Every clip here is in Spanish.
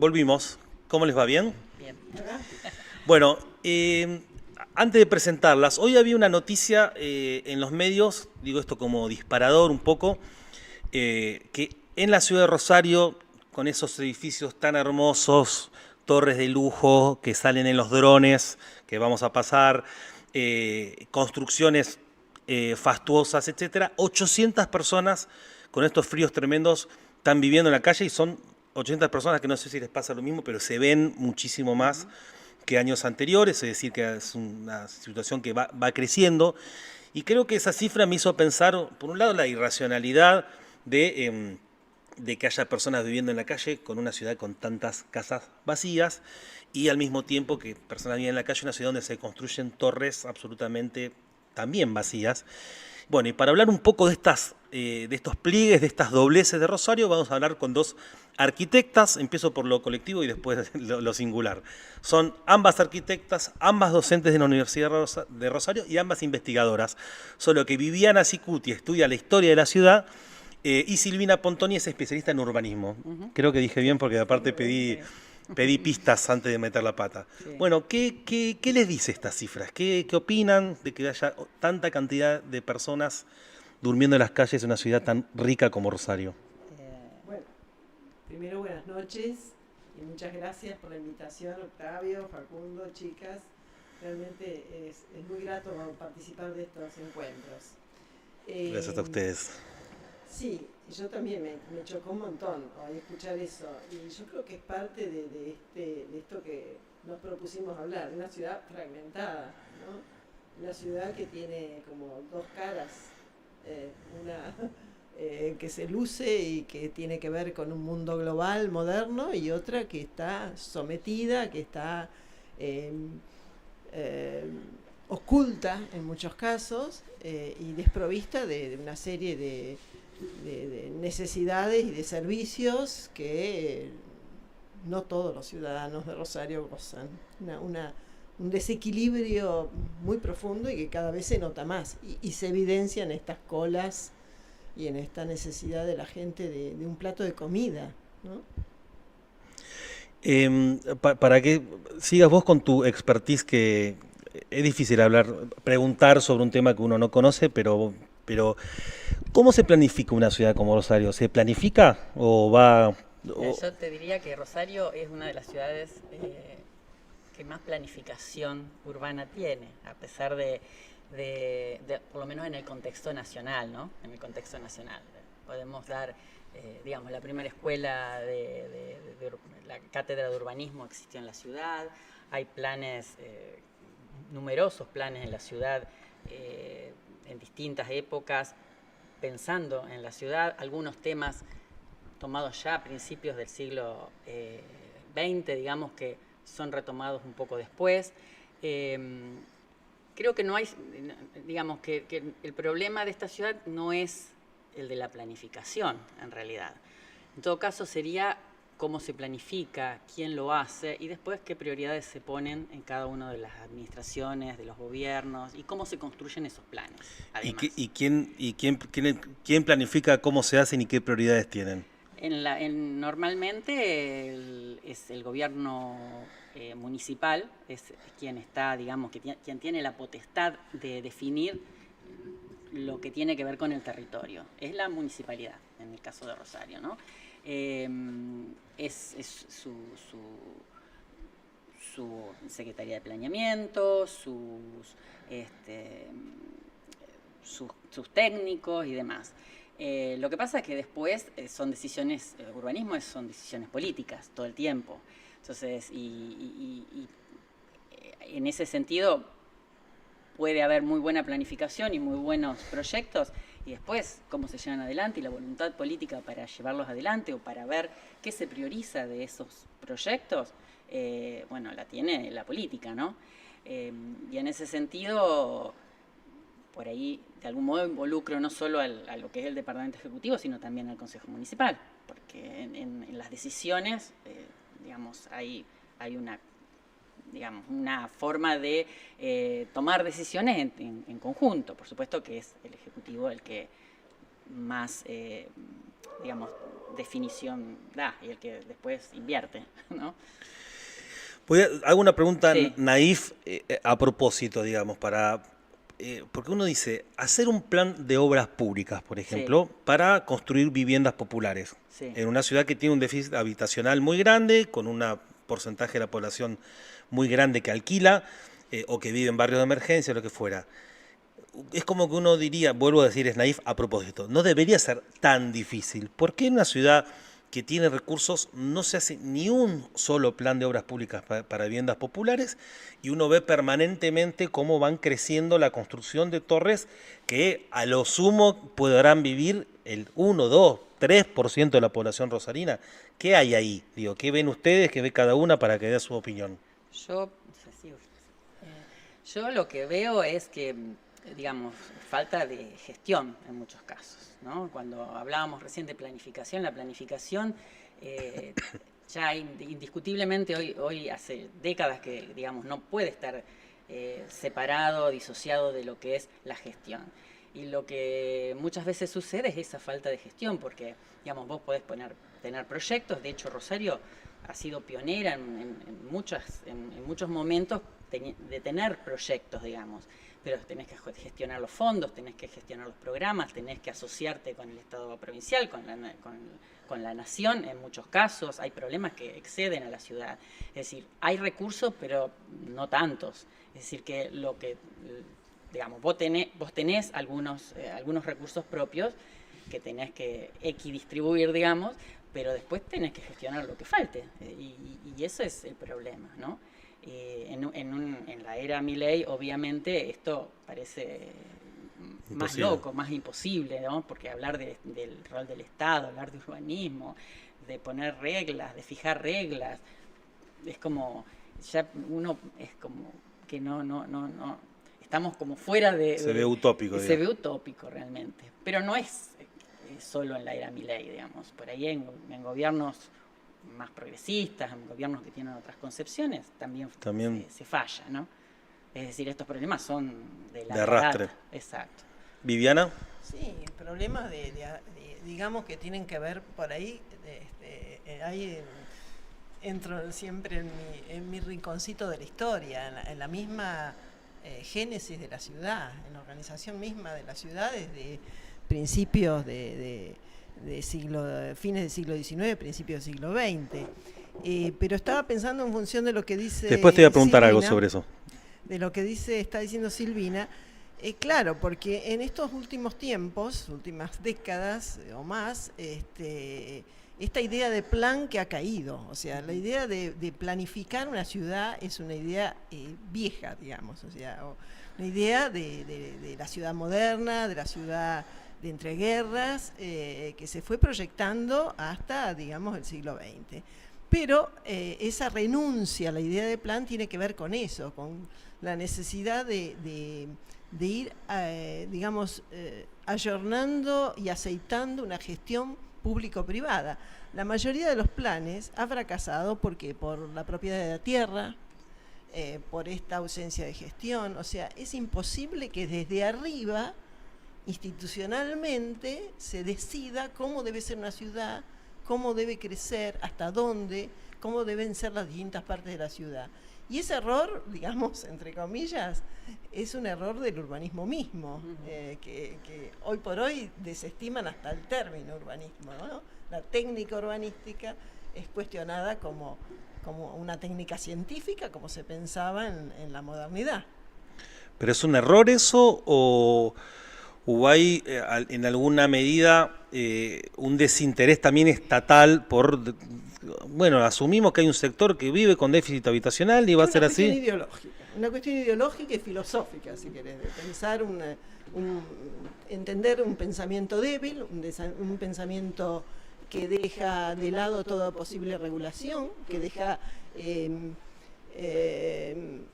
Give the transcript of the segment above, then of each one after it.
Volvimos. ¿Cómo les va? ¿Bien? Bien. Bueno, antes de presentarlas, hoy había una noticia en los medios, digo esto como disparador un poco, que en la ciudad de Rosario, con esos edificios tan hermosos, torres de lujo que salen en los drones, que vamos a pasar, construcciones fastuosas, etcétera, 800 personas con estos fríos tremendos están viviendo en la calle y son 800 personas que no sé si les pasa lo mismo, pero se ven muchísimo más que años anteriores, es decir, que es una situación que va creciendo. Y creo que esa cifra me hizo pensar, por un lado, la irracionalidad de que haya personas viviendo en la calle con una ciudad con tantas casas vacías y al mismo tiempo que personas viven en la calle en una ciudad donde se construyen torres absolutamente también vacías. Bueno, y para hablar un poco de estos pliegues, de estas dobleces de Rosario, vamos a hablar con dos arquitectas. Empiezo por lo colectivo y después lo singular. Son ambas arquitectas, ambas docentes de la Universidad de Rosario y ambas investigadoras. Solo que Viviana Sicuti estudia la historia de la ciudad y Silvina Pontoni es especialista en urbanismo. Creo que dije bien porque aparte pedí pistas antes de meter la pata. Sí. Bueno, ¿qué les dice estas cifras? ¿Qué opinan de que haya tanta cantidad de personas durmiendo en las calles de una ciudad tan rica como Rosario? Bueno, primero buenas noches y muchas gracias por la invitación, Octavio, Facundo, chicas. Realmente es muy grato participar de estos encuentros. Gracias a ustedes. Sí, yo también me chocó un montón hoy escuchar eso. Y yo creo que es parte de esto que nos propusimos hablar, de una ciudad fragmentada, ¿no? Una ciudad que tiene como dos caras, una que se luce y que tiene que ver con un mundo global, moderno, y otra que está sometida, que está oculta en muchos casos y desprovista de una serie de necesidades y de servicios que no todos los ciudadanos de Rosario gozan. Un desequilibrio muy profundo y que cada vez se nota más y se evidencia en estas colas y en esta necesidad de la gente de un plato de comida, ¿no? Para que sigas vos con tu expertise, que es difícil preguntar sobre un tema que uno no conoce, pero ¿cómo se planifica una ciudad como Rosario? ¿Se planifica o va...? Yo te diría que Rosario es una de las ciudades que más planificación urbana tiene, a pesar de por lo menos en el contexto nacional, ¿no? En el contexto nacional. Podemos dar, digamos, la primera escuela de la cátedra de urbanismo existió en la ciudad, hay planes, numerosos planes en la ciudad en distintas épocas, pensando en la ciudad, algunos temas tomados ya a principios del siglo XX, digamos, que son retomados un poco después. Creo que no hay, digamos, que el problema de esta ciudad no es el de la planificación, en realidad. En todo caso, sería cómo se planifica, quién lo hace y después qué prioridades se ponen en cada una de las administraciones, de los gobiernos y cómo se construyen esos planes. Además. ¿Quién planifica cómo se hacen y qué prioridades tienen? Normalmente es el gobierno municipal, es quien está, digamos, quien tiene la potestad de definir lo que tiene que ver con el territorio. Es la municipalidad, en el caso de Rosario, ¿no? Es su Secretaría de Planeamiento, sus técnicos y demás. Lo que pasa es que después son decisiones, urbanismo son decisiones políticas todo el tiempo. Entonces, en ese sentido puede haber muy buena planificación y muy buenos proyectos y después cómo se llevan adelante y la voluntad política para llevarlos adelante o para ver qué se prioriza de esos proyectos, bueno, la tiene la política, ¿no? Y en ese sentido, por ahí de algún modo involucro no solo a lo que es el Departamento Ejecutivo, sino también al Consejo Municipal, porque en las decisiones, digamos, hay una forma de tomar decisiones en conjunto. Por supuesto que es el Ejecutivo el que más digamos, definición da y el que después invierte, ¿no? Hago una pregunta Sí. naif a propósito, digamos, porque uno dice, hacer un plan de obras públicas, por ejemplo, para construir viviendas populares Sí. en una ciudad que tiene un déficit habitacional muy grande, con un porcentaje de la población muy grande que alquila o que vive en barrios de emergencia, lo que fuera. Es como que uno diría, vuelvo a decir, es naif a propósito, no debería ser tan difícil. ¿Por qué en una ciudad que tiene recursos no se hace ni un solo plan de obras públicas para viviendas populares y uno ve permanentemente cómo van creciendo la construcción de torres que a lo sumo podrán vivir el 1, 2, 3% de la población rosarina? ¿Qué hay ahí? Digo, ¿qué ven ustedes? ¿Qué ve cada una para que dé su opinión? Yo lo que veo es que, digamos, falta de gestión en muchos casos, ¿no? Cuando hablábamos recién de planificación, la planificación ya indiscutiblemente hoy hace décadas que, digamos, no puede estar separado, disociado de lo que es la gestión. Y lo que muchas veces sucede es esa falta de gestión, porque, digamos, vos podés tener proyectos. De hecho, Rosario ha sido pionera en muchos momentos de tener proyectos, digamos, pero tenés que gestionar los fondos, tenés que gestionar los programas, tenés que asociarte con el Estado provincial, con la nación. En muchos casos hay problemas que exceden a la ciudad. Es decir, hay recursos, pero no tantos. Es decir, que digamos, vos tenés algunos recursos propios que tenés que equidistribuir, digamos, pero después tenés que gestionar lo que falte. Y eso es el problema, ¿no? En la era Milei, obviamente, esto parece más loco, más imposible, ¿no? Porque hablar del rol del Estado, hablar de urbanismo, de poner reglas, de fijar reglas, es como, ya uno es como que no estamos como fuera de... Se ve utópico. Se ve utópico realmente, pero no es solo en la era Milei, digamos, por ahí en gobiernos más progresistas, en gobiernos que tienen otras concepciones, también. Se falla, ¿no? Es decir, estos problemas son de arrastre. Data. Exacto. ¿Viviana? Sí, problemas digamos que tienen que ver por ahí, ahí entro siempre en mi rinconcito de la historia, en la misma génesis de la ciudad, en la organización misma de la ciudad desde principios fines del siglo XIX, principios del siglo XX. Pero estaba pensando en función de lo que dice Después te voy a preguntar Silvina, algo sobre eso. De lo que está diciendo Silvina. Claro, porque en estos últimos tiempos, últimas décadas o más, esta idea de plan que ha caído, o sea, la idea de planificar una ciudad es una idea vieja, digamos, o sea, una idea de la ciudad moderna, de la ciudad de entreguerras, que se fue proyectando hasta, digamos, el siglo XX. Pero esa renuncia a la idea de plan tiene que ver con eso, con la necesidad de ir, digamos, ayornando y aceitando una gestión público-privada. La mayoría de los planes ha fracasado porque por la propiedad de la tierra, por esta ausencia de gestión. O sea, es imposible que desde arriba, institucionalmente, se decida cómo debe ser una ciudad, cómo debe crecer, hasta dónde, cómo deben ser las distintas partes de la ciudad. Y ese error, digamos, entre comillas, es un error del urbanismo mismo, que hoy por hoy desestiman hasta el término urbanismo, ¿no? La técnica urbanística es cuestionada como una técnica científica, como se pensaba en la modernidad. ¿Pero es un error eso o hay en alguna medida un desinterés también estatal por... Bueno, asumimos que hay un sector que vive con déficit habitacional y va a ser así. Una cuestión ideológica y filosófica, si querés, de pensar entender un pensamiento débil, un pensamiento que deja de lado toda posible regulación, que deja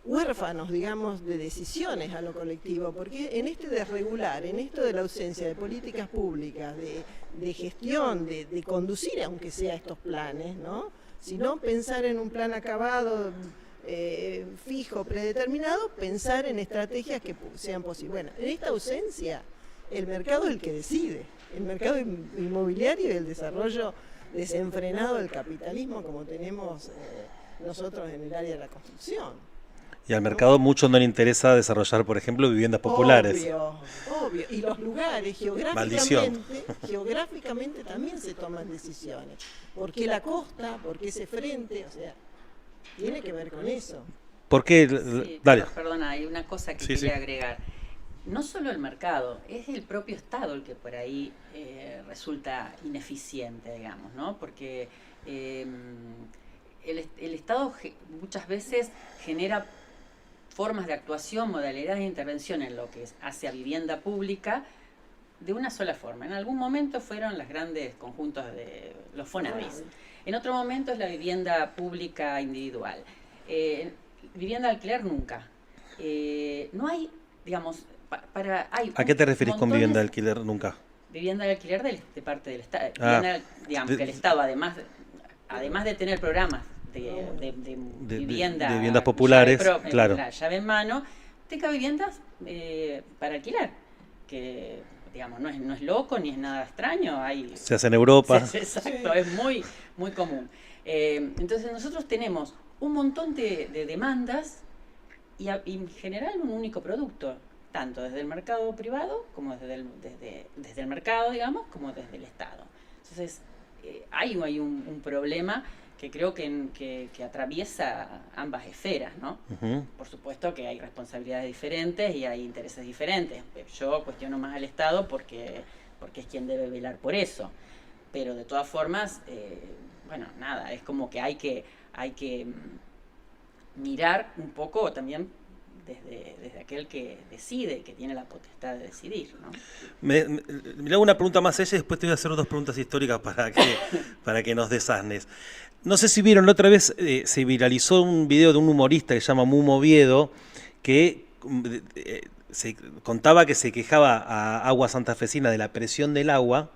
huérfanos, digamos, de decisiones a lo colectivo, porque en este desregular, en esto de la ausencia de políticas públicas, de gestión, de conducir, aunque sea estos planes, ¿no? Sino pensar en un plan acabado, fijo, predeterminado, pensar en estrategias que sean posibles. Bueno, en esta ausencia, el mercado es el que decide. el mercado inmobiliario y el desarrollo desenfrenado del capitalismo como tenemos nosotros en el área de la construcción. Y al mercado mucho no le interesa desarrollar, por ejemplo, viviendas populares. Obvio. Y los lugares geográficamente también se toman decisiones. ¿Por qué la costa? ¿Por qué ese frente? O sea, tiene que ver con eso. ¿Por qué? Sí, Dale. perdona, hay una cosa que quería agregar. No solo el mercado, es el propio Estado el que por ahí resulta ineficiente, digamos, ¿no? Porque el Estado muchas veces genera formas de actuación, modalidades de intervención en lo que hace a vivienda pública de una sola forma. En algún momento fueron los grandes conjuntos de los Fonavis. En otro momento es la vivienda pública individual. Vivienda de alquiler nunca. No hay, digamos, ¿A qué te referís con vivienda de alquiler nunca? Vivienda de alquiler de parte del Estado. Digamos que el Estado, además de tener programas de viviendas populares, claro, la llave en mano, tenga viviendas para alquilar, que digamos no es loco ni es nada extraño. Se hace en Europa. Exacto, es muy, muy común. Entonces nosotros tenemos un montón de demandas y en general un único producto, tanto desde el mercado privado como desde el mercado, digamos, como desde el Estado. Entonces hay un problema que creo que atraviesa ambas esferas, ¿no? Por supuesto que hay responsabilidades diferentes y hay intereses diferentes. Yo cuestiono más al Estado porque es quien debe velar por eso. Pero de todas formas, bueno, nada, es como que hay que mirar un poco también desde aquel que decide, que tiene la potestad de decidir, ¿no? Me hago una pregunta más ella y después te voy a hacer dos preguntas históricas para que nos desasnes. No sé si vieron, la otra vez se viralizó un video de un humorista que se llama Mumo Oviedo, que se contaba que se quejaba a Agua Santafesina de la presión del agua.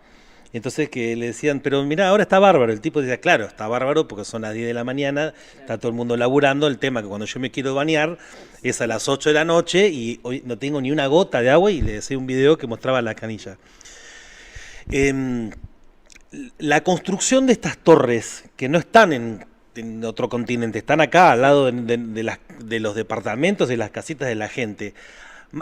Entonces que le decían, pero mirá, ahora está bárbaro. El tipo decía, claro, está bárbaro porque son las 10 de la mañana, está todo el mundo laburando. El tema que cuando yo me quiero bañar es a las 8 de la noche y hoy no tengo ni una gota de agua, y le decía un video que mostraba la canilla. La construcción de estas torres, que no están en otro continente, están acá al lado de los departamentos, de las casitas de la gente.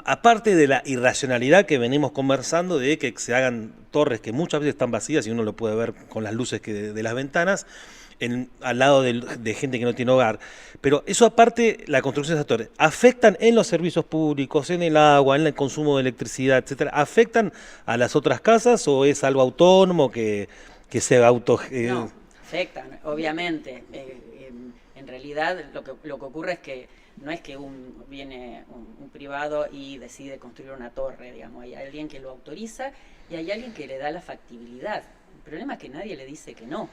Aparte de la irracionalidad que venimos conversando de que se hagan torres que muchas veces están vacías y uno lo puede ver con las luces de las ventanas, al lado de gente que no tiene hogar. Pero eso aparte, la construcción de esas torres, ¿afectan en los servicios públicos, en el agua, en el consumo de electricidad, etcétera? ¿Afectan a las otras casas o es algo autónomo que se auto...? No, afectan, obviamente. En realidad lo que ocurre es que no es que viene un privado y decide construir una torre, digamos. Hay alguien que lo autoriza y hay alguien que le da la factibilidad. El problema es que nadie le dice que no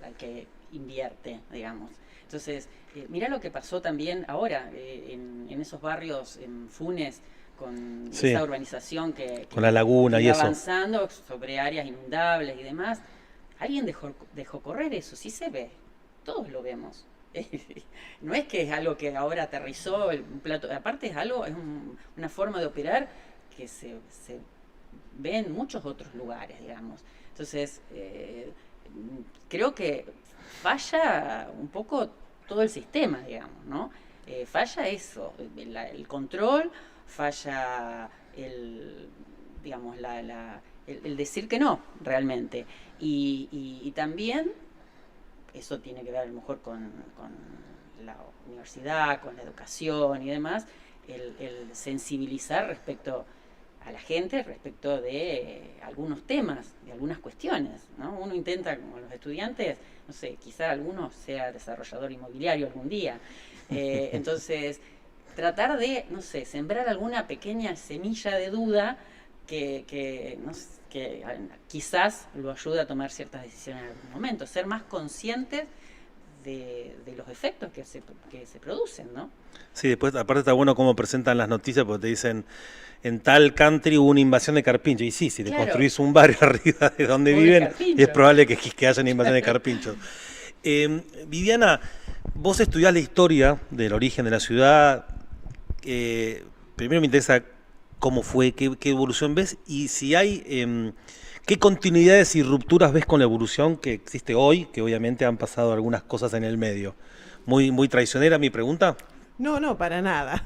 al que invierte, digamos. Entonces, mirá lo que pasó también ahora en esos barrios, en Funes, con esa urbanización que con la laguna y eso, avanzando sobre áreas inundables y demás. Alguien dejó correr eso, sí se ve, todos lo vemos. No es que es algo que ahora aterrizó un plato, aparte es una forma de operar que se ve en muchos otros lugares, digamos. Entonces, creo que falla un poco todo el sistema, digamos, ¿no? Falla eso, el control, falla el decir que no, realmente. Y también eso tiene que ver a lo mejor con la universidad, con la educación y demás, el sensibilizar respecto a la gente, respecto de algunos temas, de algunas cuestiones, ¿no? Uno intenta, como los estudiantes, no sé, quizá alguno sea desarrollador inmobiliario algún día, entonces tratar de, no sé, sembrar alguna pequeña semilla de duda que quizás lo ayude a tomar ciertas decisiones en algún momento, ser más conscientes de los efectos que se producen, ¿no? Sí, después aparte está bueno cómo presentan las noticias, porque te dicen, en tal country hubo una invasión de carpinchos. Y sí, si te construís un barrio arriba de donde viven, es probable que haya una invasión de carpinchos. Viviana, vos estudiás la historia del origen de la ciudad. Primero me interesa cómo fue, qué evolución ves y si hay, qué continuidades y rupturas ves con la evolución que existe hoy, que obviamente han pasado algunas cosas en el medio. Muy traicionera mi pregunta. No, no, para nada.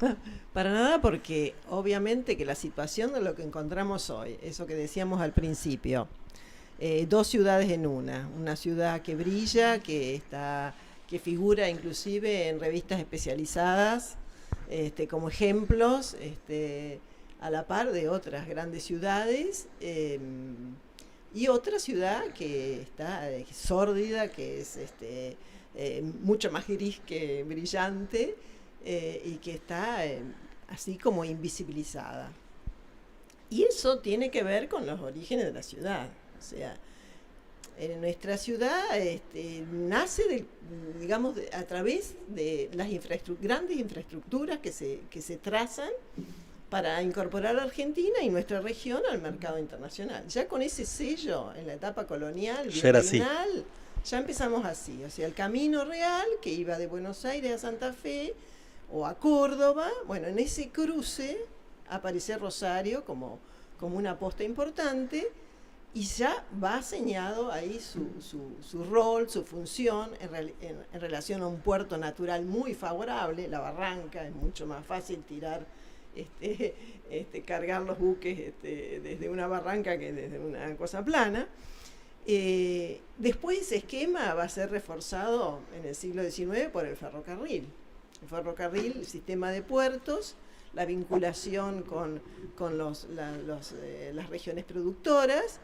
Para nada porque obviamente que la situación de lo que encontramos hoy, eso que decíamos al principio, dos ciudades en una ciudad que brilla, que figura inclusive en revistas especializadas, como ejemplos, a la par de otras grandes ciudades, y otra ciudad que está sórdida, que es mucho más gris que brillante, y que está así como invisibilizada. Y eso tiene que ver con los orígenes de la ciudad. O sea, en nuestra ciudad nace, digamos, a través de las grandes infraestructuras que se trazan para incorporar a Argentina y nuestra región al mercado internacional. Ya con ese sello en la etapa colonial, virreinal, ya empezamos así. O sea, el camino real que iba de Buenos Aires a Santa Fe o a Córdoba, bueno, en ese cruce aparece Rosario como una posta importante y ya va señalado ahí su rol, su función en relación a un puerto natural muy favorable, la Barranca, es mucho más fácil tirar, cargar los buques desde una barranca que desde una cosa plana. Después ese esquema va a ser reforzado en el siglo XIX por el ferrocarril. El ferrocarril, el sistema de puertos, la vinculación con las regiones productoras,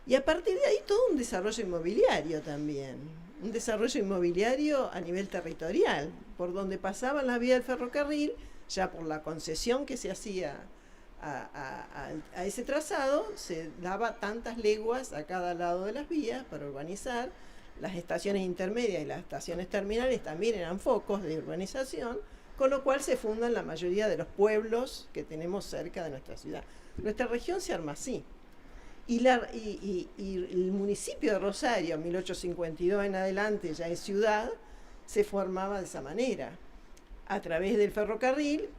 y a partir de ahí todo un desarrollo inmobiliario también, un desarrollo inmobiliario a nivel territorial, por donde pasaba la vía del ferrocarril, ya por la concesión que se hacía a ese trazado, se daba tantas leguas a cada lado de las vías para urbanizar. Las estaciones intermedias y las estaciones terminales también eran focos de urbanización, con lo cual se fundan la mayoría de los pueblos que tenemos cerca de nuestra ciudad. Nuestra región se arma así. Y el municipio de Rosario, 1852 en adelante, ya es ciudad, se formaba de esa manera, a través del ferrocarril,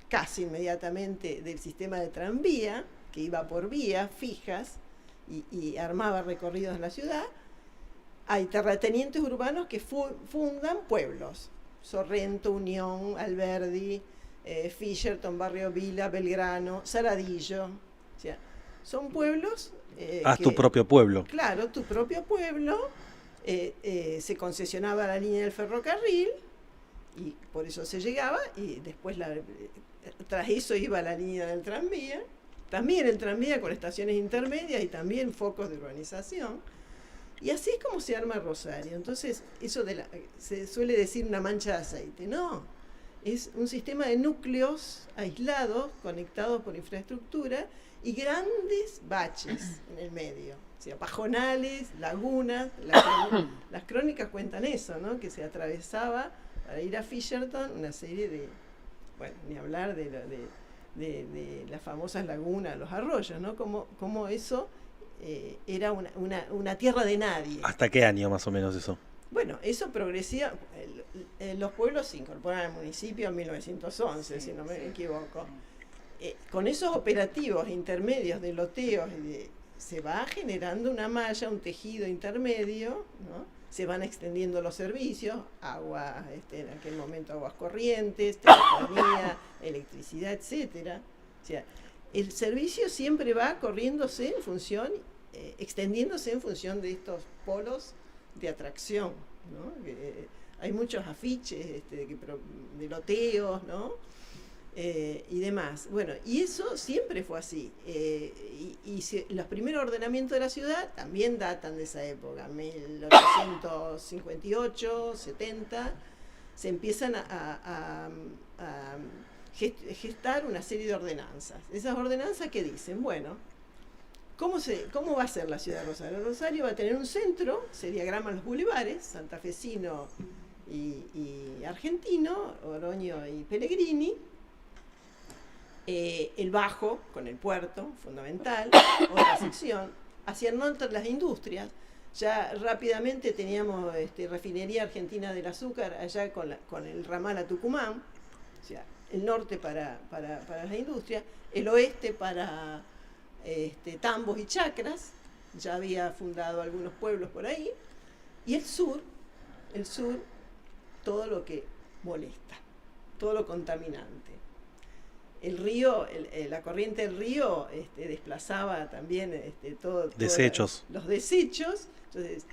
casi inmediatamente del sistema de tranvía, que iba por vías fijas y armaba recorridos en la ciudad. Hay terratenientes urbanos que fundan pueblos, Sorrento, Unión, Alberdi, Fisherton, Barrio Vila, Belgrano, Saladillo. O sea, son pueblos... Haz tu propio pueblo. Claro, tu propio pueblo. Se concesionaba la línea del ferrocarril y por eso se llegaba, y después tras eso iba la línea del tranvía, también el tranvía con estaciones intermedias y también focos de urbanización. Y así es como se arma Rosario. Entonces, eso se suele decir una mancha de aceite. No, es un sistema de núcleos aislados, conectados por infraestructura y grandes baches en el medio. O sea, pajonales, lagunas. Las crónicas cuentan eso, ¿no? Que se atravesaba para ir a Fisherton una serie de, bueno, ni hablar de las famosas lagunas, los arroyos, ¿no? Como eso... era una tierra de nadie. ¿Hasta qué año más o menos eso? Bueno, eso progresía. Los pueblos se incorporan al municipio en 1911, si no me equivoco. Con esos operativos intermedios de loteos, se va generando una malla, un tejido intermedio, ¿no? Se van extendiendo los servicios, agua, en aquel momento aguas corrientes, telefonía, electricidad, etcétera. O sea, el servicio siempre va corriéndose en función, extendiéndose en función de estos polos de atracción, ¿no? Hay muchos afiches de loteos, ¿no? Y demás. Bueno, y eso siempre fue así. Los primeros ordenamientos de la ciudad también datan de esa época, 1858, 70, se empiezan a gestar una serie de ordenanzas. Esas ordenanzas que dicen, bueno, ¿cómo va a ser la ciudad de Rosario? Rosario va a tener un centro, se diagraman los bulevares, santafesino y argentino, Oroño y Pellegrini, el bajo con el puerto, fundamental, otra sección, hacia el norte las industrias. Ya rápidamente teníamos refinería argentina del azúcar allá con el ramal a Tucumán. O O sea, el norte para la industria, el oeste para tambos y chacras, ya había fundado algunos pueblos por ahí, y el sur, todo lo que molesta, todo lo contaminante. El río, la corriente del río desplazaba también desechos. Los desechos, entonces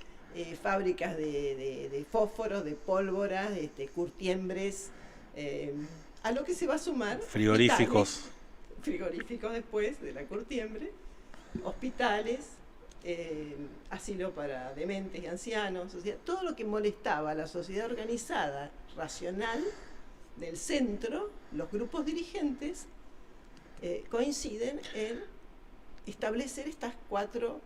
fábricas de fósforos, de pólvora, curtiembres, a lo que se va a sumar frigoríficos después de la curtiembre, hospitales, asilo para dementes y ancianos, o sea, todo lo que molestaba a la sociedad organizada, racional, del centro. Los grupos dirigentes coinciden en establecer estas 4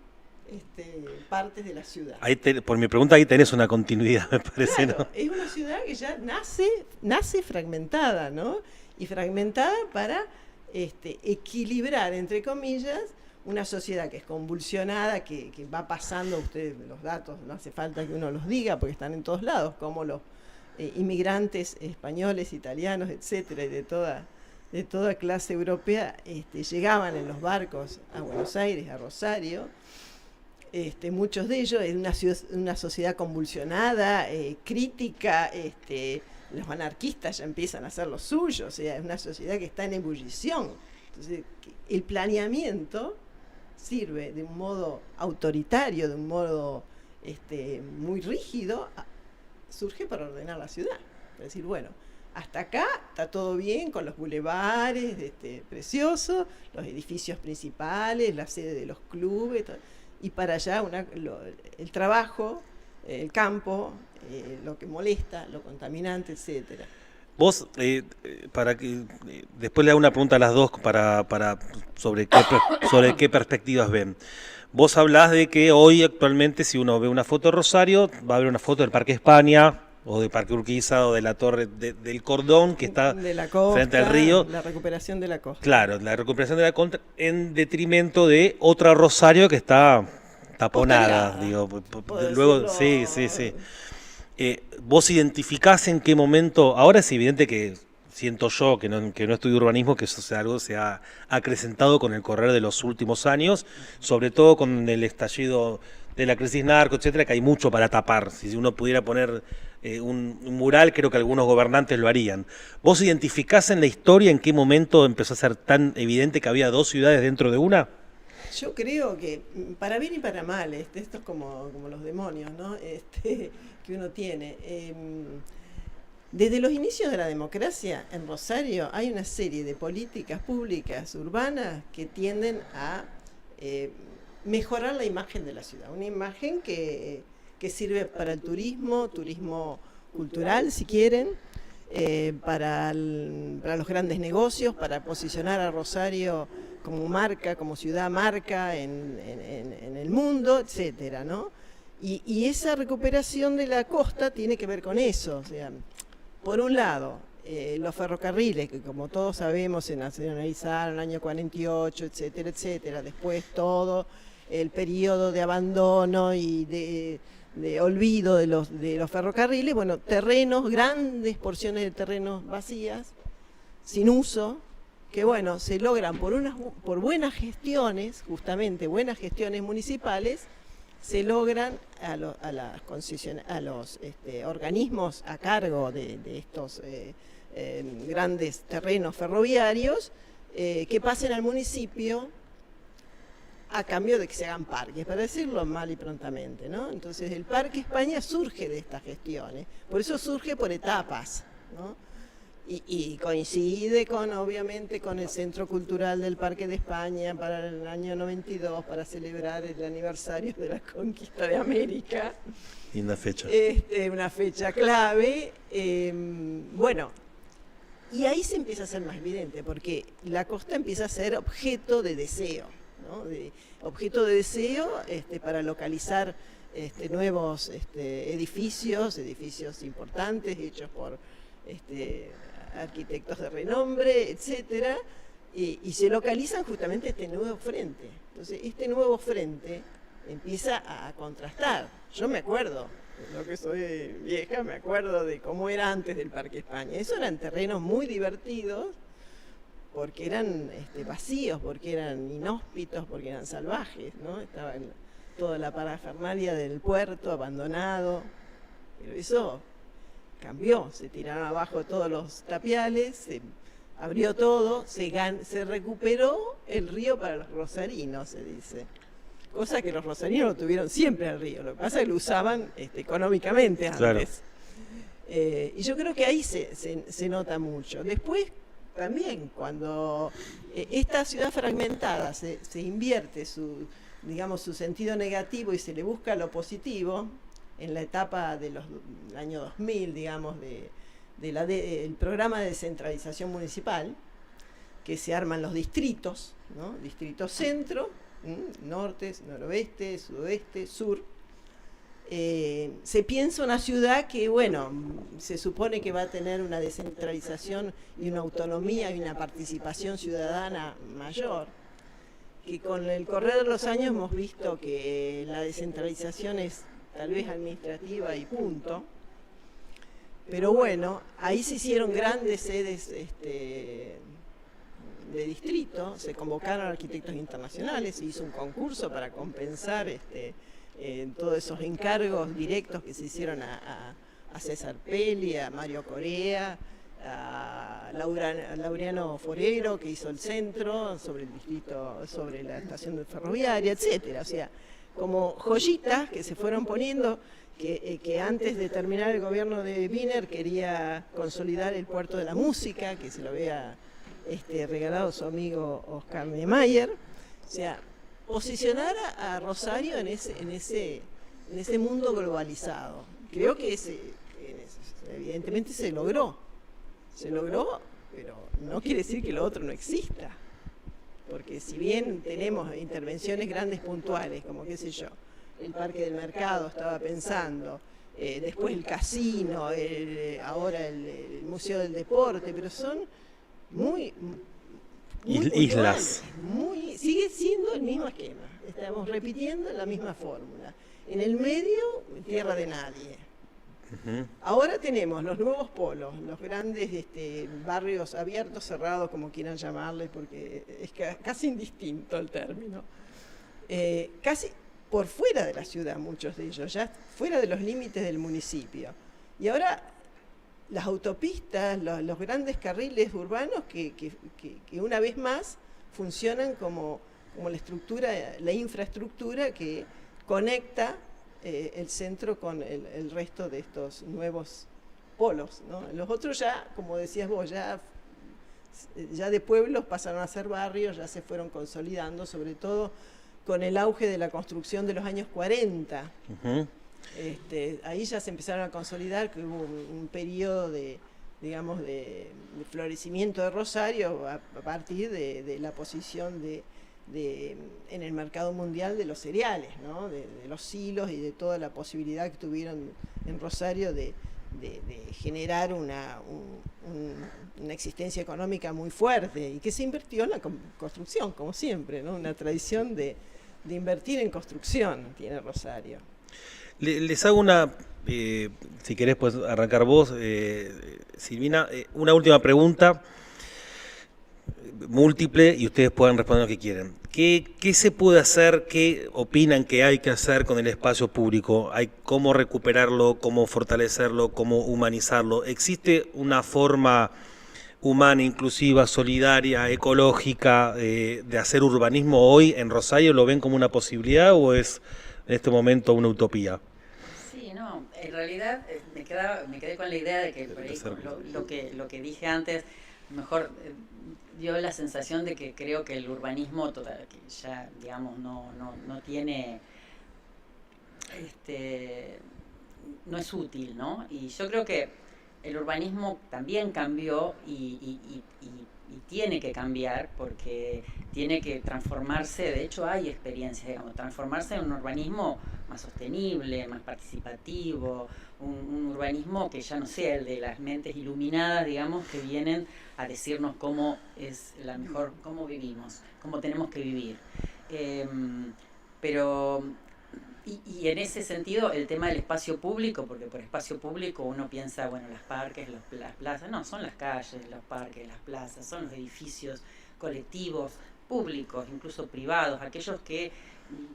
partes de la ciudad. Por mi pregunta, ahí tenés una continuidad, me parece, claro, ¿no? Es una ciudad que ya nace fragmentada, ¿no? Y fragmentada para equilibrar, entre comillas, una sociedad que es convulsionada, que va pasando, ustedes los datos, no hace falta que uno los diga porque están en todos lados, como los inmigrantes españoles, italianos, etcétera, y de toda clase europea, llegaban en los barcos a Buenos Aires, a Rosario. Muchos de ellos en una sociedad convulsionada, crítica, los anarquistas ya empiezan a hacer lo suyo, o sea, es una sociedad que está en ebullición. Entonces, el planeamiento sirve de un modo autoritario, de un modo muy rígido, surge para ordenar la ciudad. Es decir, bueno, hasta acá está todo bien con los bulevares preciosos, los edificios principales, la sede de los clubes, y para allá el trabajo, el campo, lo que molesta, lo contaminante, etcétera. Vos, para que después le hago una pregunta a las dos sobre qué perspectivas ven. Vos hablás de que hoy actualmente si uno ve una foto de Rosario, va a ver una foto del Parque España, o del Parque Urquiza, o de la torre del Cordón, que está de la costa, frente al río. La recuperación de la costa. Claro, la recuperación de la costa en detrimento de otra Rosario que está taponada. Luego, sí. ¿Vos identificás en qué momento? Ahora es evidente que siento yo, que no estudio urbanismo, que eso sea algo se ha acrecentado con el correr de los últimos años, sobre todo con el estallido de la crisis narco, etcétera, que hay mucho para tapar. Si uno pudiera poner un mural, creo que algunos gobernantes lo harían. ¿Vos identificás en la historia en qué momento empezó a ser tan evidente que había 2 ciudades dentro de una? Yo creo que, para bien y para mal, esto es como los demonios, ¿no? Que uno tiene. Desde los inicios de la democracia en Rosario hay una serie de políticas públicas urbanas que tienden a mejorar la imagen de la ciudad. Una imagen que sirve para el turismo cultural, si quieren, para los grandes negocios, para posicionar a Rosario como marca, como ciudad marca en el mundo, etcétera, ¿no? Y esa recuperación de la costa tiene que ver con eso. O sea, por un lado, los ferrocarriles, que como todos sabemos se nacionalizaron en el año 48, etcétera, etcétera. Después todo el periodo de abandono y de olvido de los ferrocarriles, bueno, terrenos, grandes porciones de terrenos vacías, sin uso, que bueno, se logran por buenas gestiones, justamente buenas gestiones municipales, se logran a los organismos a cargo de estos grandes terrenos ferroviarios que pasen al municipio a cambio de que se hagan parques, para decirlo mal y prontamente, ¿no? Entonces el Parque España surge de estas gestiones, por eso surge por etapas, ¿no? Y coincide obviamente con el Centro Cultural del Parque de España para el año 92, para celebrar el aniversario de la conquista de América. Linda fecha. Una fecha clave. Bueno, y ahí se empieza a ser más evidente, porque la costa empieza a ser objeto de deseo, ¿no? Objeto de deseo para localizar nuevos edificios importantes hechos por arquitectos de renombre, etcétera, y se localizan justamente este nuevo frente. Entonces, este nuevo frente empieza a contrastar. Yo me acuerdo lo que soy vieja, me acuerdo de cómo era antes del Parque España. Esos eran terrenos muy divertidos, porque eran vacíos, porque eran inhóspitos, porque eran salvajes, ¿no? Estaba toda la parafernalia del puerto abandonado, pero eso cambió, se tiraron abajo todos los tapiales, se abrió todo, se recuperó el río para los rosarinos, se dice. Cosa que los rosarinos lo tuvieron siempre al río, lo que pasa es que lo usaban económicamente antes. Claro. Y yo creo que ahí se nota mucho. Después también cuando esta ciudad fragmentada se invierte su sentido negativo y se le busca lo positivo, en la etapa del año 2000, digamos, del programa de descentralización municipal, que se arman los distritos, ¿no? Distrito centro, norte, noroeste, sudoeste, sur. Se piensa una ciudad que, bueno, se supone que va a tener una descentralización y una autonomía y una participación ciudadana mayor, que con el correr de los años hemos visto que la descentralización es tal vez administrativa y punto, pero bueno, ahí se hicieron grandes sedes de distrito, se convocaron arquitectos internacionales, se hizo un concurso para compensar todos esos encargos directos que se hicieron a César Pelli, a Mario Corea, a Laureano Forero, que hizo el centro sobre el distrito, sobre la estación ferroviaria, etcétera. O sea, como joyitas que se fueron poniendo, que antes de terminar el gobierno de Wiener quería consolidar el puerto de la música, que se lo había regalado su amigo Oscar Niemeyer. O sea, posicionar a Rosario en ese mundo globalizado. Creo que evidentemente se logró, pero no quiere decir que lo otro no exista. Porque si bien tenemos intervenciones grandes puntuales, como qué sé yo, el Parque del Mercado estaba pensando, después el casino, ahora el Museo del Deporte, pero son muy islas. Sigue siendo el mismo esquema, estamos repitiendo la misma fórmula. En el medio, tierra de nadie. Uh-huh. Ahora tenemos los nuevos polos, los grandes barrios abiertos, cerrados, como quieran llamarle, porque es casi indistinto el término. Casi por fuera de la ciudad, muchos de ellos, ya fuera de los límites del municipio. Y ahora las autopistas, los grandes carriles urbanos que una vez más funcionan como la infraestructura que conecta el centro con el resto de estos nuevos polos, ¿no? Los otros ya, como decías vos, ya de pueblos pasaron a ser barrios, ya se fueron consolidando, sobre todo con el auge de la construcción de los años 40. Uh-huh. Ahí ya se empezaron a consolidar, que hubo un periodo de florecimiento de Rosario a partir de la posición en el mercado mundial de los cereales, ¿no? de los silos y de toda la posibilidad que tuvieron en Rosario de generar una existencia económica muy fuerte y que se invirtió en la construcción, como siempre, ¿no? Una tradición de invertir en construcción tiene Rosario. Les hago si querés pues arrancar vos, Silvina, una última pregunta múltiple y ustedes pueden responder lo que quieran. ¿Qué se puede hacer? ¿Qué opinan que hay que hacer con el espacio público? ¿Cómo recuperarlo? ¿Cómo fortalecerlo? ¿Cómo humanizarlo? ¿Existe una forma humana, inclusiva, solidaria, ecológica de hacer urbanismo hoy en Rosario? ¿Lo ven como una posibilidad o es en este momento una utopía? Sí, no, en realidad me quedé con la idea de que por ahí, lo que dije antes, mejor dio la sensación de que creo que el urbanismo que ya, digamos, no tiene, no es útil, ¿no? Y yo creo que el urbanismo también cambió y tiene que cambiar porque tiene que transformarse, de hecho hay experiencias, digamos, transformarse en un urbanismo más sostenible, más participativo, un urbanismo que ya no sea el de las mentes iluminadas, digamos, que vienen a decirnos cómo es cómo vivimos, cómo tenemos que vivir. Pero Y en ese sentido, el tema del espacio público, porque por espacio público uno piensa, bueno, los parques, las plazas, no, son las calles, los parques, las plazas, son los edificios colectivos, públicos, incluso privados, aquellos que,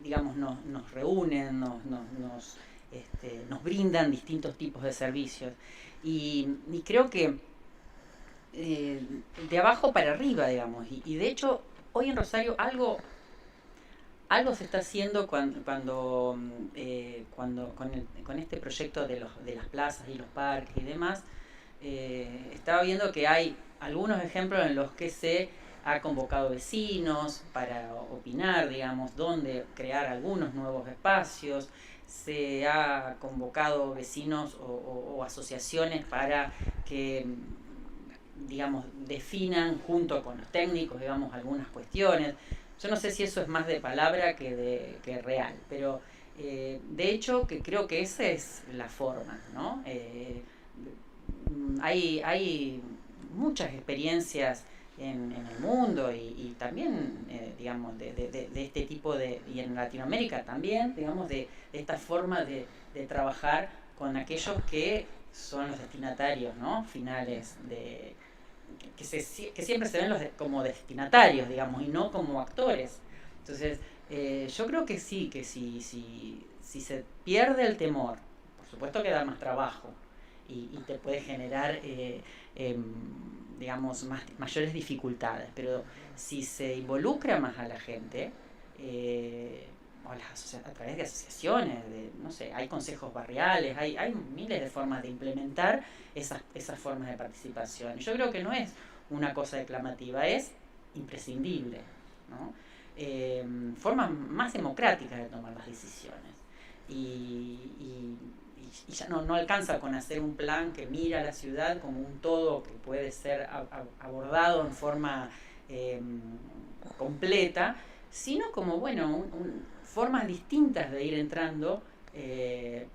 digamos, nos reúnen, nos brindan distintos tipos de servicios. Y creo que de abajo para arriba, digamos, y de hecho, hoy en Rosario algo se está haciendo con este proyecto de las plazas y los parques y demás. Estaba viendo que hay algunos ejemplos en los que se ha convocado vecinos para opinar, digamos, dónde crear algunos nuevos espacios. Se ha convocado vecinos o asociaciones para que, digamos, definan junto con los técnicos, digamos, algunas cuestiones. Yo no sé si eso es más de palabra que real, pero de hecho que creo que esa es la forma, ¿no? Hay muchas experiencias en el mundo y también, digamos, de este tipo y en Latinoamérica también, digamos, de esta forma de trabajar con aquellos que son los destinatarios, ¿no? Finales que siempre se ven como destinatarios, digamos, y no como actores. Entonces, yo creo que sí, que si se pierde el temor, por supuesto que da más trabajo y te puede generar, digamos, mayores dificultades, pero si se involucra más a la gente, a través de asociaciones, no sé, hay consejos barriales, hay miles de formas de implementar esas formas de participación. Yo creo que no es una cosa declamativa, es imprescindible, ¿no? Formas más democráticas de tomar las decisiones. Y ya no alcanza con hacer un plan que mira a la ciudad como un todo que puede ser abordado en forma completa, sino como, bueno, formas distintas de ir entrando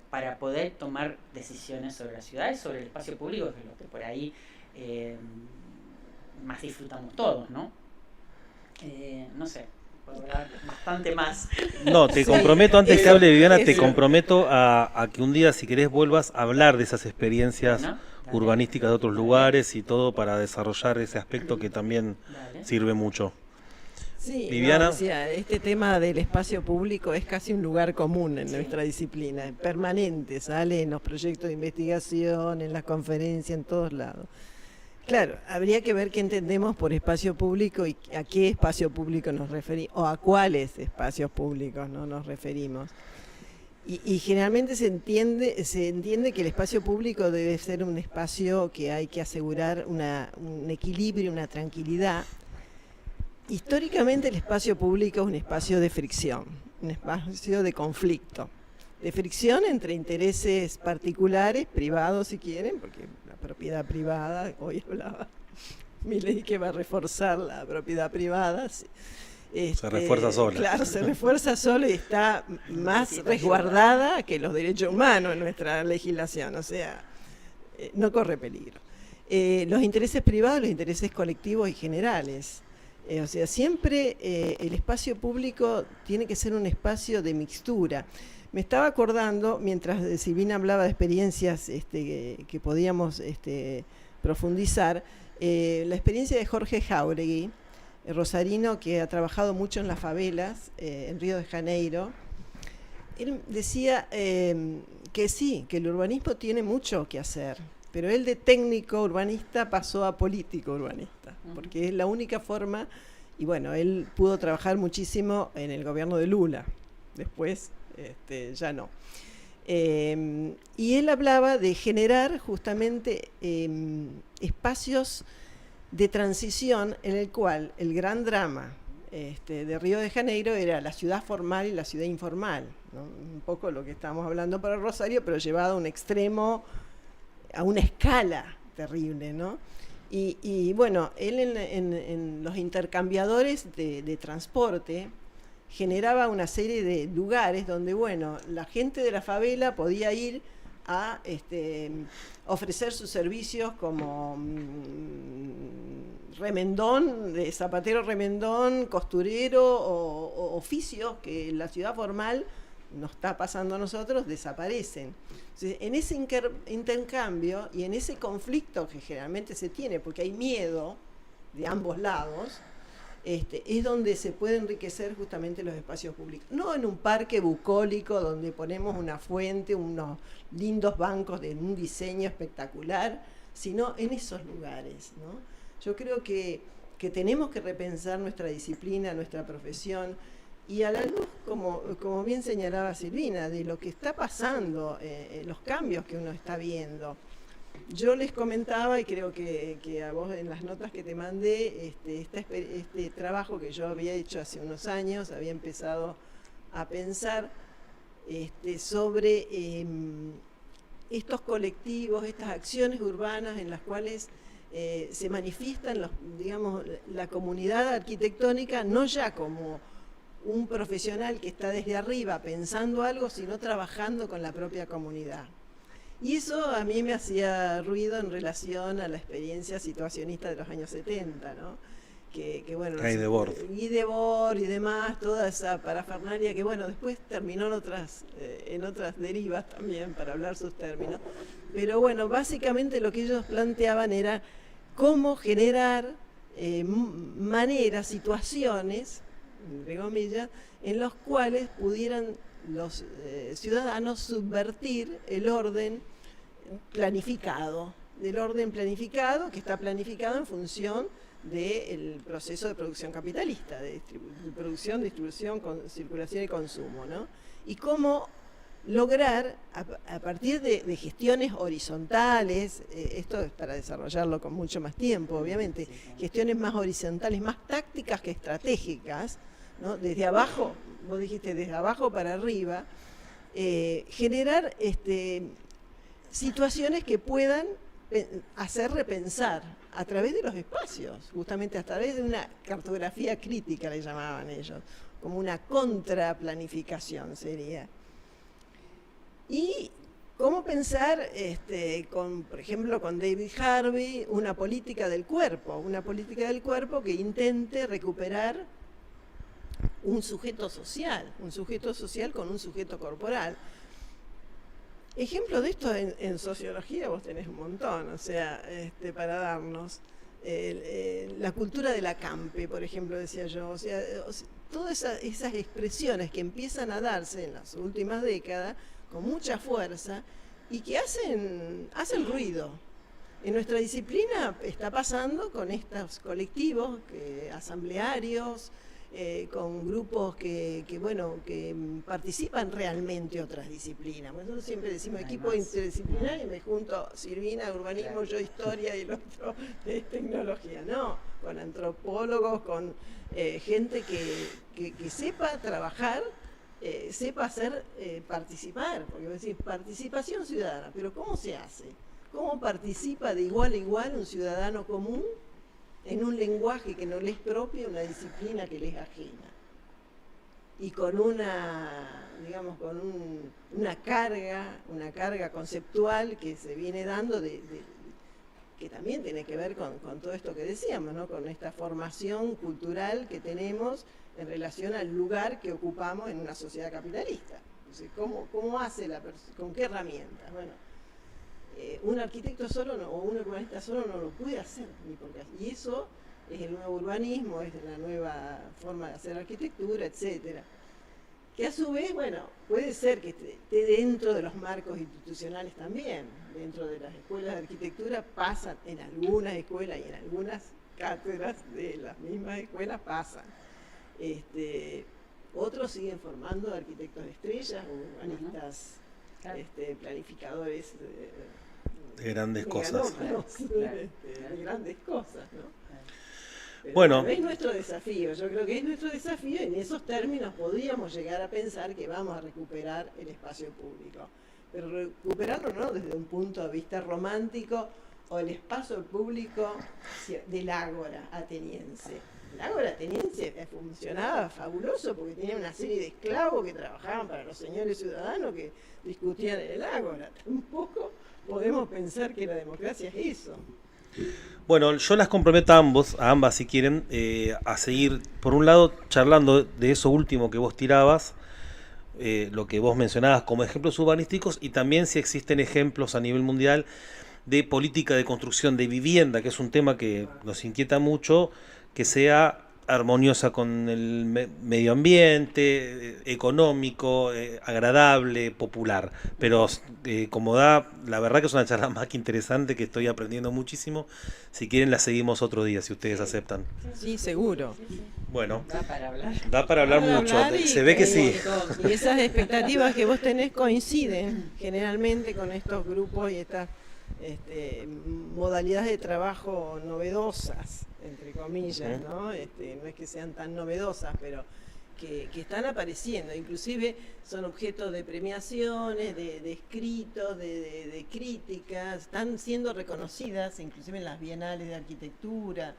para poder tomar decisiones sobre la ciudad y sobre el espacio público, que es lo que por ahí más disfrutamos todos, ¿no? No sé, puedo hablar bastante más. No, te comprometo, antes que hable Viviana, te comprometo a que un día, si querés, vuelvas a hablar de esas experiencias urbanísticas de otros lugares y todo para desarrollar ese aspecto que también sirve mucho. Sí, Viviana. Decía, este tema del espacio público es casi un lugar común en nuestra disciplina, permanente, sale en los proyectos de investigación, en las conferencias, en todos lados. Claro, habría que ver qué entendemos por espacio público y a qué espacio público nos referimos, o a cuáles espacios públicos no nos referimos. Y generalmente se entiende que el espacio público debe ser un espacio que hay que asegurar un equilibrio, una tranquilidad. Históricamente el espacio público es un espacio de fricción, un espacio de conflicto, de fricción entre intereses particulares, privados si quieren, porque la propiedad privada, hoy hablaba Milei que va a reforzar la propiedad privada. Se refuerza sola. Claro, se refuerza sola y está más resguardada que los derechos humanos en nuestra legislación, o sea, no corre peligro. Los intereses privados, los intereses colectivos y generales. O sea, siempre el espacio público tiene que ser un espacio de mixtura. Me estaba acordando, mientras Silvina hablaba de experiencias que podíamos profundizar, la experiencia de Jorge Jáuregui, rosarino que ha trabajado mucho en las favelas, en Río de Janeiro. Él decía que sí, que el urbanismo tiene mucho que hacer, pero él de técnico urbanista pasó a político urbanista, porque es la única forma, y bueno, él pudo trabajar muchísimo en el gobierno de Lula, después ya no. Y él hablaba de generar justamente espacios de transición en el cual el gran drama de Río de Janeiro era la ciudad formal y la ciudad informal, ¿no? Un poco lo que estábamos hablando para Rosario, pero llevado a un extremo, a una escala terrible, ¿no? Y bueno, él en los intercambiadores de transporte generaba una serie de lugares donde, bueno, la gente de la favela podía ir a ofrecer sus servicios como remendón, de zapatero remendón, costurero o oficios que en la ciudad formal nos está pasando a nosotros, desaparecen. Entonces, en ese intercambio y en ese conflicto que generalmente se tiene, porque hay miedo de ambos lados, es donde se puede enriquecer justamente los espacios públicos. No en un parque bucólico donde ponemos una fuente, unos lindos bancos de un diseño espectacular, sino en esos lugares, ¿no? Yo creo que tenemos que repensar nuestra disciplina, nuestra profesión, y a la luz, como bien señalaba Silvina, de lo que está pasando, los cambios que uno está viendo. Yo les comentaba, y creo que a vos en las notas que te mandé, este trabajo que yo había hecho hace unos años, había empezado a pensar sobre estos colectivos, estas acciones urbanas en las cuales se manifiestan digamos, la comunidad arquitectónica, no ya como un profesional que está desde arriba pensando algo, sino trabajando con la propia comunidad. Y eso a mí me hacía ruido en relación a la experiencia situacionista de los años 70, ¿no? Que bueno, Guy Debord. Guy Debord y demás, toda esa parafernalia que bueno, después terminó en otras derivas también, para hablar sus términos. Pero bueno, básicamente lo que ellos planteaban era cómo generar maneras, situaciones, entre comillas, en los cuales pudieran los ciudadanos subvertir el orden planificado, que está planificado en función del proceso de producción capitalista, de producción, distribución, circulación y consumo, ¿no? Y cómo lograr, a partir de gestiones horizontales, esto es para desarrollarlo con mucho más tiempo, obviamente, gestiones más horizontales, más tácticas que estratégicas, ¿no? Desde abajo, vos dijiste desde abajo para arriba, generar situaciones que puedan hacer repensar a través de los espacios, justamente a través de una cartografía crítica, le llamaban ellos, como una contraplanificación sería. Y cómo pensar, por ejemplo, con David Harvey, una política del cuerpo que intente recuperar un sujeto social con un sujeto corporal. Ejemplos de esto en sociología vos tenés un montón, o sea, para darnos. La cultura del acampe, por ejemplo, decía yo, o sea, todas esas expresiones que empiezan a darse en las últimas décadas con mucha fuerza y que hacen ruido. En nuestra disciplina está pasando con estos colectivos asamblearios, con grupos que participan realmente otras disciplinas. Nosotros siempre decimos equipo interdisciplinario y me junto Silvina, urbanismo, yo historia y el otro tecnología. No, con antropólogos, con gente que sepa trabajar, sepa hacer participar, porque voy a decir participación ciudadana, pero ¿cómo se hace? ¿Cómo participa de igual a igual un ciudadano común en un lenguaje que no le es propio, una disciplina que le es ajena? Y con una carga conceptual que se viene dando que también tiene que ver con todo esto que decíamos, ¿no? Con esta formación cultural que tenemos en relación al lugar que ocupamos en una sociedad capitalista. Entonces, ¿cómo hace con qué herramientas? Bueno, un arquitecto solo o un urbanista solo no lo puede hacer, y eso es el nuevo urbanismo, es la nueva forma de hacer arquitectura, etcétera. Que a su vez, bueno, puede ser que esté dentro de los marcos institucionales también, dentro de las escuelas de arquitectura pasan, en algunas escuelas y en algunas cátedras de las mismas escuelas pasan. Otros siguen formando arquitectos de estrellas, urbanistas, planificadores de grandes cosas. De grandes cosas, ¿no? Pero Bueno, es nuestro desafío, yo creo que es nuestro desafío, en esos términos podríamos llegar a pensar que vamos a recuperar el espacio público, pero recuperarlo no desde un punto de vista romántico o el espacio público del ágora ateniense. El ágora ateniense funcionaba fabuloso porque tenía una serie de esclavos que trabajaban para los señores ciudadanos que discutían en el ágora. Tampoco podemos pensar que la democracia es eso. Bueno, yo las comprometo a ambas si quieren, a seguir, por un lado, charlando de eso último que vos tirabas, lo que vos mencionabas como ejemplos urbanísticos y también si existen ejemplos a nivel mundial de política de construcción de vivienda, que es un tema que nos inquieta mucho, que sea armoniosa con el medio ambiente, económico, agradable, popular. Pero como da, la verdad que es una charla más que interesante, que estoy aprendiendo muchísimo. Si quieren la seguimos otro día, si ustedes aceptan. Sí, seguro. Bueno, Da para hablar. da para hablar Para mucho, hablar se ve que sí. Y esas expectativas que vos tenés coinciden generalmente con estos grupos y estas modalidades de trabajo novedosas, entre comillas, ¿no? No es que sean tan novedosas, pero que están apareciendo, inclusive son objeto de premiaciones, de escritos, de críticas, están siendo reconocidas, inclusive en las bienales de arquitectura,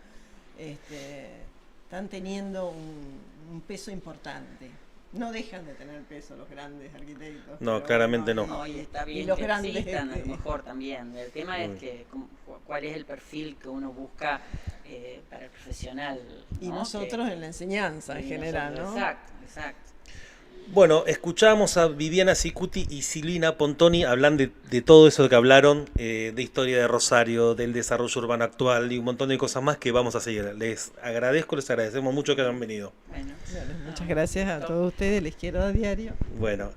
están teniendo un peso importante. No dejan de tener peso los grandes arquitectos. No, pero claramente no. No, y está Y bien los que grandes, existan, a lo mejor también. El tema es que cuál es el perfil que uno busca para el profesional. Y ¿no? nosotros en la enseñanza en Y general, nosotros, ¿no? Exacto, exacto. Bueno, escuchamos a Viviana Cicuti y Silvina Pontoni hablando de todo eso que hablaron, de historia de Rosario, del desarrollo urbano actual y un montón de cosas más que vamos a seguir. Les agradecemos mucho que hayan venido. Bueno, Bueno, muchas gracias a todos ustedes, les quiero a diario. Bueno.